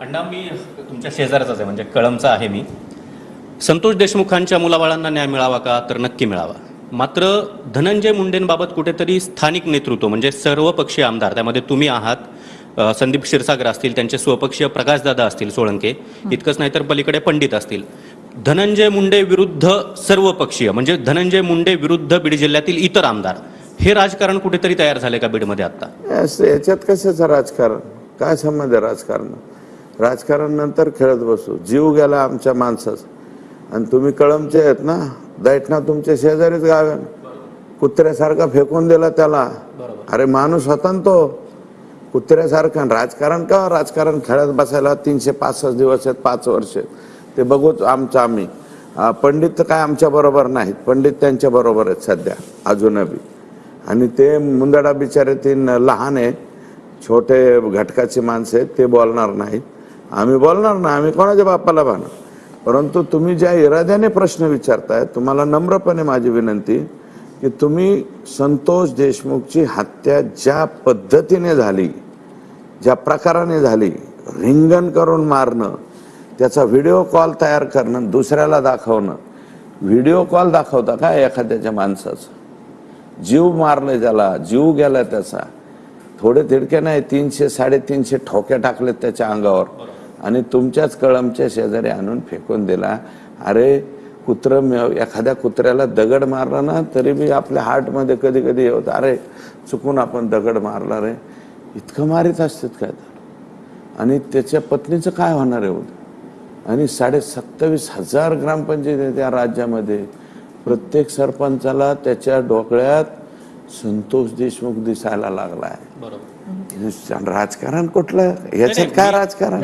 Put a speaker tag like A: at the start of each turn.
A: अण्णा, मी तुमच्या शेजारचाच आहे, म्हणजे कळमचा आहे मी. संतोष देशमुखांच्या मुलाबाळांना न्याय मिळावा का? तर नक्की मिळावा. मात्र धनंजय मुंडेंबाबत कुठेतरी स्थानिक नेतृत्व म्हणजे सर्वपक्षीय आमदार, त्यामध्ये तुम्ही आहात, संदीप क्षीरसागर असतील, त्यांचे स्वपक्षीय प्रकाशदादा असतील सोळंके, इतकंच नाही तर पलीकडे पंडित असतील. धनंजय मुंडे विरुद्ध सर्वपक्षीय म्हणजे धनंजय मुंडे विरुद्ध बीड जिल्ह्यातील इतर आमदार, हे राजकारण कुठेतरी तयार झाले का बीडमध्ये आता?
B: याच्यात कशाचं राजकारण? काय संबंध आहे राजकारण? राजकारण नंतर खेळत बसू. जीव गेला आमच्या माणसाचा. आणि तुम्ही कळमचे आहेत ना, दैठणा तुमच्या शेजारीच गाव आहे. कुत्र्यासारखा फेकून दिला त्याला. अरे माणूस होता ना तो कुत्र्यासारखा. राजकारण का? राजकारण खेळत बसायला 365 दिवस आहेत, 5 वर्ष आहेत. ते बघूच आम्ही. पंडित तर काय आमच्या बरोबर नाहीत, पंडित त्यांच्या बरोबर आहेत सध्या अजूनही. आणि ते मुंदडा बिचारे 3 लहान आहे, छोटे घटकाची माणसं आहेत, ते बोलणार नाहीत. आम्ही बोलणार ना, आम्ही कोणाच्या बापाला बाणा. परंतु तुम्ही ज्या इराद्याने प्रश्न विचारताय, तुम्हाला नम्रपणे माझी विनंती की तुम्ही संतोष देशमुखची हत्या ज्या पद्धतीने झाली, ज्या प्रकाराने झाली, रिंगण करून मारणं, त्याचा व्हिडिओ कॉल तयार करणं, दुसऱ्याला दाखवणं. व्हिडिओ कॉल दाखवता का एखाद्याच्या माणसाचा? जीव मारले, त्याला जीव गेला त्याचा. थोडे तिडके नाही, 300-350 ठोक्या टाकलेत त्याच्या अंगावर आणि तुमच्याच कळमच्या शेजारी आणून फेकून दिला. अरे एखाद्या कुत्र्याला दगड मारला ना तरी बी आपल्या हार्टमध्ये कधी कधी होतं, अरे चुकून आपण दगड मारला रे. इतकं मारित असतात काय? आणि त्याच्या पत्नीचं काय होणार आहे? आणि 27,500 ग्रामपंचायत त्या राज्यामध्ये. प्रत्येक सरपंचाला त्याच्या डोकळ्यात संतोष देशमुख दिसायला लागलाय.
A: बरोबर.
B: राजकारण कुठलं? याच्यात काय राजकारण?